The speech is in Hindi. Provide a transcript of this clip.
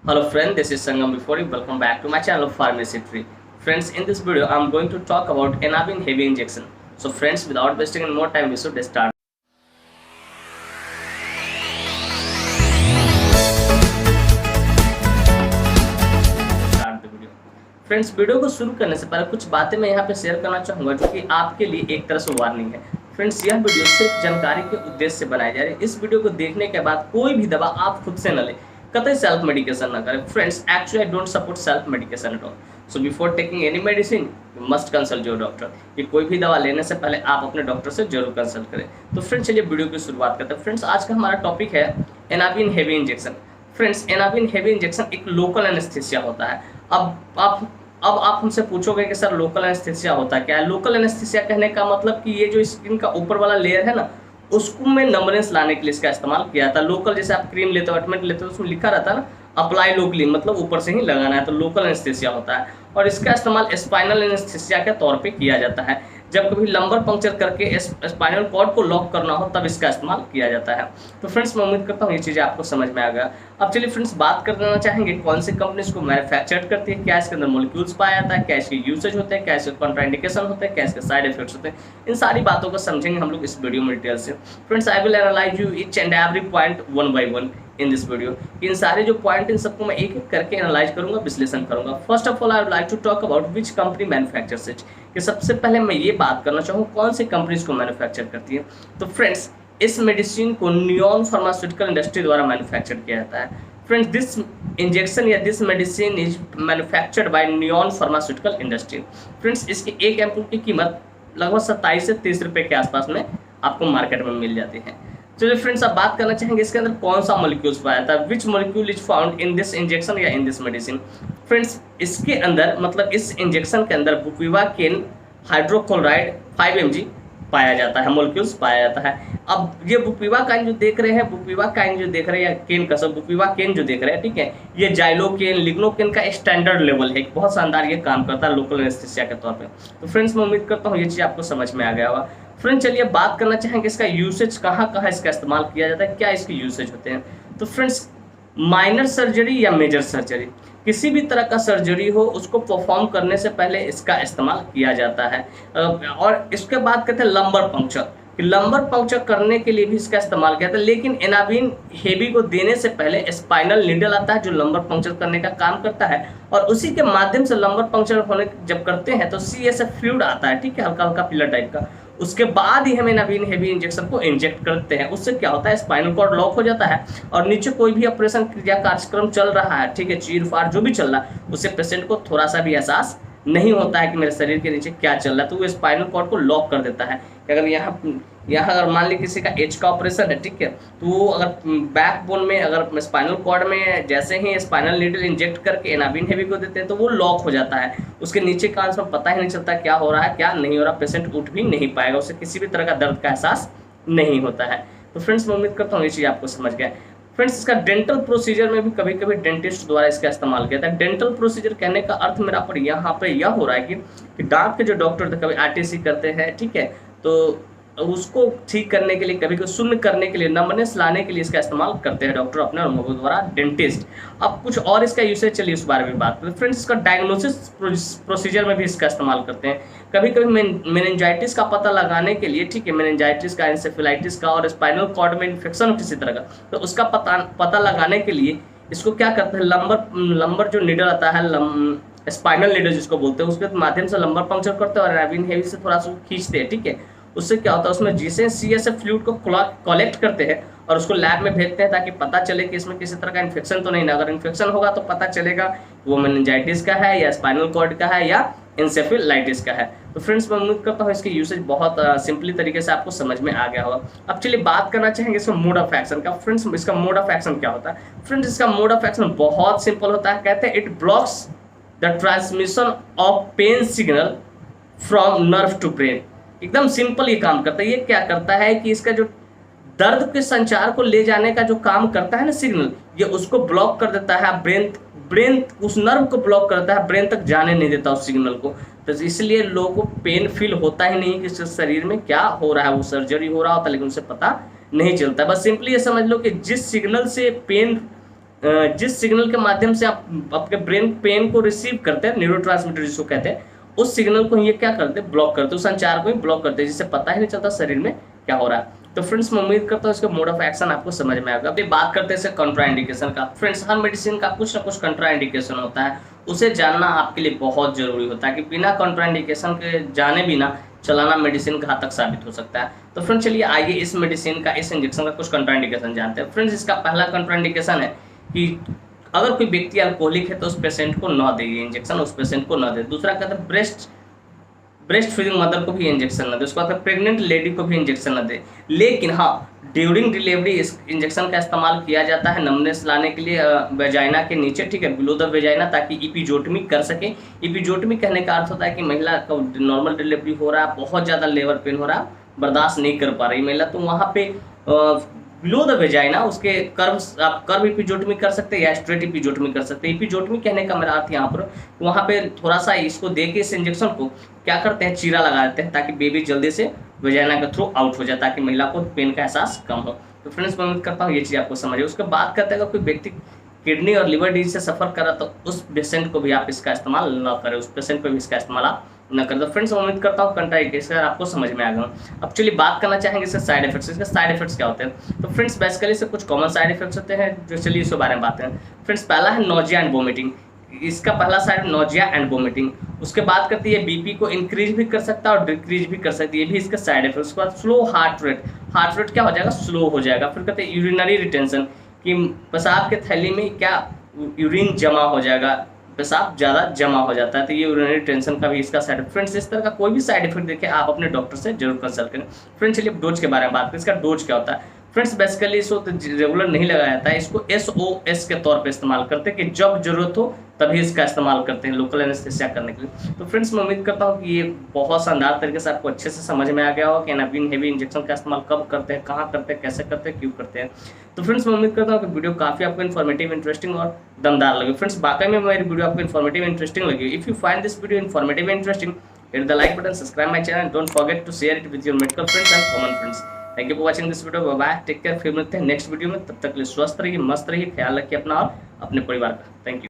Hello friend, this is Sangam before you. Welcome back to my channel of Pharmacy Tree. Friends, in this video, I'm going to talk about Enabin heavy injection. So friends, without wasting any more time, we should start. Friends, video को शुरू करने से पहले कुछ बातें मैं यहाँ पे शेयर करना चाहूँगा जो कि आपके लिए एक तरह से वार्निंग है। फ्रेंड्स, यह वीडियो सिर्फ जानकारी के उद्देश्य से बनाई जा रही है। इस वीडियो को देखने के बाद कोई भी दवा आप खुद से न लें, कतई सेल्फ मेडिकेशन ना करें। Friends, actually I don't support self medication at all. So before taking any medicine you must consult your doctor. ये कोई भी दवा लेने से पहले आप अपने डॉक्टर से जरूर कंसल्ट करें। तो फ्रेंड्स, चलिए वीडियो की शुरुआत करते हैं। फ्रेंड्स, आज का हमारा टॉपिक है एनाबिन हेवी इंजेक्शन। फ्रेंड्स, एनाबिन हेवी इंजेक्शन एक लोकल एनेस्थीसिया होता है। अब आप हमसे पूछोगे कि सर लोकल एनेस्थीसिया होता क्या है। लोकल एनेस्थीसिया कहने का मतलब कि ये जो स्किन का ऊपर वाला लेयर है ना, उसको में नम्बनेस लाने के लिए इसका इस्तेमाल किया जाता है। लोकल जैसे आप क्रीम लेते हो, ऑइंटमेंट लेते हो, उसमें लिखा रहता है ना अप्लाई लोकली, मतलब ऊपर से ही लगाना है, तो लोकल एनेस्थीसिया होता है। और इसका इस्तेमाल स्पाइनल एनेस्थीसिया के तौर पे किया जाता है। जब कभी लंबर पंक्चर करके स्पाइनल कॉर्ड को लॉक करना हो तब इसका इस्तेमाल किया जाता है। तो फ्रेंड्स, मैं उम्मीद करता हूँ ये चीज़ें आपको समझ में आ गया। अब चलिए फ्रेंड्स, बात कर देना चाहेंगे कौन सी कंपनी इसको मैन्युफैक्चर करती है, क्या इसके अंदर मॉलिक्यूल्स पाया जाता है, क्या इसके यूसेज होते हैं, क्या इसके कॉन्ट्राइंडिकेशन होते हैं, क्या इसके साइड इफेक्ट्स होते हैं। इन सारी बातों को समझेंगे हम लोग इस वीडियो में डिटेल से। Friends, I will analyse you each and every point one by one in this video. इन सारे जो पॉइंट इन सबको मैं एक एक करके एनालाइज करूंगा, विश्लेषण करूंगा। First of all I would like to talk about which company manufactures it. कि सबसे पहले मैं ये बात करना चाहूँ कौन सी कंपनी इसको मैन्युफैक्चर करती है। तो फ्रेंड्स, इस मेडिसिन को नियॉन फार्मास्यूटिकल इंडस्ट्री द्वारा मैन्युफैक्चर किया जाता है। फ्रेंड्स, दिस इंजेक्शन या this medicine is manufactured by neon pharmaceutical industry. Friends, इसकी एक एम्पूल की कीमत लगभग 27 से 30 रुपये के आसपास में आपको मार्केट में मिल जाती है। चलिए फ्रेंड्स, अब बात करना चाहेंगे इसके अंदर कौन सा मॉलिक्यूल्स पाया था, which molecule is found in this injection या इन दिस मेडिसिन। फ्रेंड्स, इसके अंदर मतलब इस इंजेक्शन के अंदर बुपिवाकेन हाइड्रोक्लोराइड 5 mg पाया जाता है, मॉलिक्यूल्स पाया जाता है। अब ये बुपिवाकाइन जो देख रहे हैं, बुपिवाकाइन जो देख रहे हैं, या केन का सब बुपिवाकेन जो देख रहे हैं, ठीक है, ये जाइलोकेन लिग्नोकेन का स्टैंडर्ड लेवल है। बहुत शानदार ये काम करता है लोकल एनेस्थीसिया के तौर पे। तो फ्रेंड्स, मैं उम्मीद करता हूँ ये चीज़ आपको समझ में आ गया होगा। फ्रेंड्स, चलिए बात करना चाहेंगे इसका यूसेज कहाँ कहाँ इसका इस्तेमाल किया जाता है, क्या इसके यूसेज होते हैं। तो फ्रेंड्स, माइनर सर्जरी या मेजर सर्जरी, किसी भी तरह का सर्जरी हो उसको परफॉर्म करने से पहले इसका इस्तेमाल किया जाता है। और इसके बाद कहते हैं लंबर पंक्चर, कि लंबर पंक्चर करने के लिए भी इसका इस्तेमाल किया जाता है। लेकिन एनाबिन हेवी को देने से पहले स्पाइनल नीडल आता है जो लंबर पंक्चर करने का काम करता है, और उसी के माध्यम से लंबर पंक्चर होने जब करते हैं तो CSF फ्लूइड आता है, ठीक है, हल्का हल्का पीला टाइप का। उसके बाद ही हम एनाबिन हेवी इंजेक्शन को इंजेक्ट करते हैं। उससे क्या होता है, स्पाइनल कॉर्ड लॉक हो जाता है और नीचे कोई भी ऑपरेशन क्रिया कार्यक्रम चल रहा है, ठीक है, चीर फाड़ जो भी चल रहा है, उससे पेशेंट को थोड़ा सा भी एहसास नहीं होता है कि मेरे शरीर के नीचे क्या चल रहा है। तो वो स्पाइनल कॉर्ड को लॉक कर देता है। अगर यहाँ अगर मान ली किसी का एज का ऑपरेशन है, ठीक है, तो वो अगर बैक बोन में, अगर स्पाइनल कॉर्ड में जैसे ही स्पाइनल नीडल इंजेक्ट करके एनाबिन हेवी को देते हैं तो वो लॉक हो जाता है। उसके नीचे का अंश में पता ही नहीं चलता क्या हो रहा है क्या नहीं हो रहा, पेशेंट उठ भी नहीं पाएगा, उसे किसी भी तरह का दर्द का एहसास नहीं होता है। तो फ्रेंड्स, मैं उम्मीद करता हूँ ये चीज़ आपको समझ गया। फ्रेंड्स, इसका डेंटल प्रोसीजर में भी कभी कभी डेंटिस्ट द्वारा इसका इस्तेमाल किया जाता है। डेंटल प्रोसीजर कहने का अर्थ मेरा पर यहाँ पे यह हो रहा है कि दांत के जो डॉक्टर कभी RTC करते हैं, ठीक है, तो उसको ठीक करने के लिए, कभी को शून्य करने के लिए, नम्बनेस लाने के लिए इसका इस्तेमाल करते हैं डॉक्टर अपने अनुभव द्वारा, डेंटिस्ट। अब कुछ और इसका यूसेज, चलिए उस बारे में बात करें। फ्रेंड्स, इसका डायग्नोसिस प्रोसीजर में भी इसका इस्तेमाल करते हैं। कभी कभी मेनिंजाइटिस का पता लगाने के लिए, ठीक है, मेनिंजाइटिस का, एंसेफेलाइटिस का और स्पाइनल कॉर्ड में इन्फेक्शन किसी तरह का, तो उसका पता लगाने के लिए इसको क्या करते हैं, लंबर जो नीडल आता है, स्पाइनल नीडल जिसको बोलते हैं, उसके माध्यम से लंबर पंक्चर करते हैं और एनाबिन हेवी से थोड़ा सा खींचते हैं, ठीक है। उससे क्या होता है, उसमें जिसे CSF फ्लूइड को कलेक्ट करते हैं और उसको लैब में भेजते हैं ताकि पता चले कि इसमें किसी तरह का इन्फेक्शन तो नहीं ना। अगर इन्फेक्शन होगा तो पता चलेगा वो मेनिंजाइटिस का है या स्पाइनल कॉर्ड का है या एंसेफेलाइटिस का है। तो फ्रेंड्स, मैं उम्मीद करता हूँ इसकी यूसेज बहुत सिंपली तरीके से आपको समझ में आ गया होगा। अब चलिए बात करना चाहेंगे इसका मोड ऑफ एक्शन का। फ्रेंड्स, इसका मोड ऑफ एक्शन क्या होता है। फ्रेंड्स, इसका मोड ऑफ एक्शन बहुत सिंपल होता है। कहते हैं it blocks the transmission of pain signal from nerve to brain. एकदम सिंपल ये काम करता है। ये क्या करता है कि इसका जो दर्द के संचार को ले जाने का जो काम करता है ना सिग्नल, ये उसको ब्लॉक कर देता है। ब्रेन उस नर्व को ब्लॉक करता है, ब्रेन तक जाने नहीं देता उस सिग्नल को। तो इसलिए लोगों को पेन फील होता ही नहीं कि शरीर में क्या हो रहा है। वो सर्जरी हो रहा होता है लेकिन उसे पता नहीं चलता। बस सिंपली ये समझ लो कि जिस सिग्नल से पेन जिस सिग्नल के माध्यम से आप आपके ब्रेन पेन को रिसीव करते हैं, न्यूरोट्रांसमीटर जिसको कहते हैं, उस सिग्नल को ये क्या करते हैं, ब्लॉक करते हैं, उस संचार को ही ब्लॉक करते हैं, जिससे पता ही नहीं चलता शरीर में क्या हो रहा है। तो फ्रेंड्स मैं उम्मीद करता हूँ इसका मोड ऑफ एक्शन आपको समझ में आएगा। अभी बात करते हैं कंट्राइंडिकेशन का। फ्रेंड्स हर मेडिसिन का कुछ ना कुछ कंट्राइंडिकेशन होता है, उसे जानना आपके लिए बहुत जरूरी होता है कि बिना कंट्राइंडिकेशन के जाने बिना चलाना मेडिसिन घातक साबित हो सकता है। तो फ्रेंड्स चलिए आइए इस मेडिसिन का, इस इंजेक्शन का कुछ कंट्राइंडिकेशन जानते हैं। फ्रेंड्स इसका पहला कंट्राइंडिकेशन है कि अगर कोई व्यक्ति अल्कोहलिक है तो उस पेशेंट को न दे ये इंजेक्शन, उस पेशेंट को न दे। दूसरा कहता है ब्रेस्ट फीडिंग मदर को भी इंजेक्शन न दे। उसके बाद प्रेग्नेंट लेडी को भी इंजेक्शन न दे। लेकिन हाँ, ड्यूरिंग डिलीवरी इस इंजेक्शन का इस्तेमाल किया जाता है नमनेस लाने के लिए वेजाइना के नीचे, ठीक है, बिलो द वेजाइना, ताकि इपिजोटमी कर सके। इपिजोटमी कहने का अर्थ होता है कि महिला का नॉर्मल डिलीवरी हो रहा है, बहुत ज़्यादा लेबर पेन हो रहा है, बर्दाश्त नहीं कर पा रही महिला, तो वहाँ पे बिलो द वेजाइना उसके कर्व, आप कर्व इपिजोटमी कर सकते हैं या स्ट्रेट इपिजोटमी कर सकते हैं। इपिजोटमी कहने का मेरा अर्थ यहाँ पर वहाँ पे थोड़ा सा इसको दे के इस इंजेक्शन को क्या करते हैं, चीरा लगा देते हैं, ताकि बेबी जल्दी से वेजाइना के थ्रू आउट हो जाए, ताकि महिला को पेन का एहसास कम हो। तो फ्रेंड्स मैं उम्मीद करता हूँ ये चीज़ आपको समझिए। उसके बाद कहते हैं अगर कोई व्यक्ति किडनी और लिवर डिजीज से सफर कर रहा तो उस पेशेंट को भी आप इसका इस्तेमाल न करें, उस पेशेंट पर भी इसका इस्तेमाल आप न करें। तो फ्रेंड्स मैं उम्मीद करता हूँ कंट्राइंडिकेशन आपको समझ में आ गया। अब चलिए बात करना चाहेंगे इसके साइड इफेक्ट्स। इसके साइड इफेक्ट्स क्या होते हैं? तो फ्रेंड्स बेसिकली से कुछ कॉमन साइड इफेक्ट्स होते हैं, जो चलिए इसके बारे में बात करें। फ्रेंड्स पहला है नोजिया एंड वोमिटिंग। इसका पहला साइड नोजिया एंड वोमिटिंग। उसके बाद करती है बीपी को इंक्रीज भी कर सकता है और डिक्रीज भी कर सकती है, ये भी इसका साइड इफेक्ट। उसके बाद स्लो हार्ट रेट क्या हो जाएगा, स्लो हो जाएगा। फिर कहते हैं यूरिनरी रिटेंशन, कि पेशाब के थैली में क्या यूरिन जमा हो जाएगा, पेशाब ज़्यादा जमा हो जाता है, तो ये यूरिनरी टेंशन का भी इसका साइड इफेक्ट। फ्रेंड्स इस तरह का कोई भी साइड इफेक्ट देखे आप अपने डॉक्टर से जरूर कंसल्ट करें। फ्रेंड्स चलिए डोज के बारे में बात करें। इसका डोज क्या होता है? फ्रेंड्स बेसिकली इसको तो रेगुलर नहीं लगाया जाता है, इसको SOS के तौर पे इस्तेमाल करते हैं कि जब जरूरत हो तभी इसका इस्तेमाल करते हैं लोकल एनेस्थीसिया करने के लिए। तो फ्रेंड्स मैं उम्मीद करता हूँ कि ये बहुत शानदार तरीके से आपको अच्छे से समझ में आ गया हो कि एनापिन हेवी इंजेक्शन का इस्तेमाल कब करते हैं, कहाँ करते हैं, कैसे करते हैं, क्यों करते हैं। तो फ्रेंड्स मैं उम्मीद करता हूँ कि वीडियो काफ़ी आपको इन्फॉर्मेटिव, इंटरेस्टिंग और दमदार लगे। फ्रेंड्स वाकई में मेरी वीडियो आपको इन्फॉर्मेटिव इंटरेस्टिंग लगी। If you find this video informative interesting, hit the like button, subscribe my channel and don't forget to share it with your medical friends and common friends. Thank you for watching this video. Bye bye, take care. फिर मिलते हैं नेक्स्ट वीडियो में, तब तक के लिए स्वस्थ रहिए, मस्त रहिए, ख्याल रखिए अपना और अपने परिवार का। Thank you.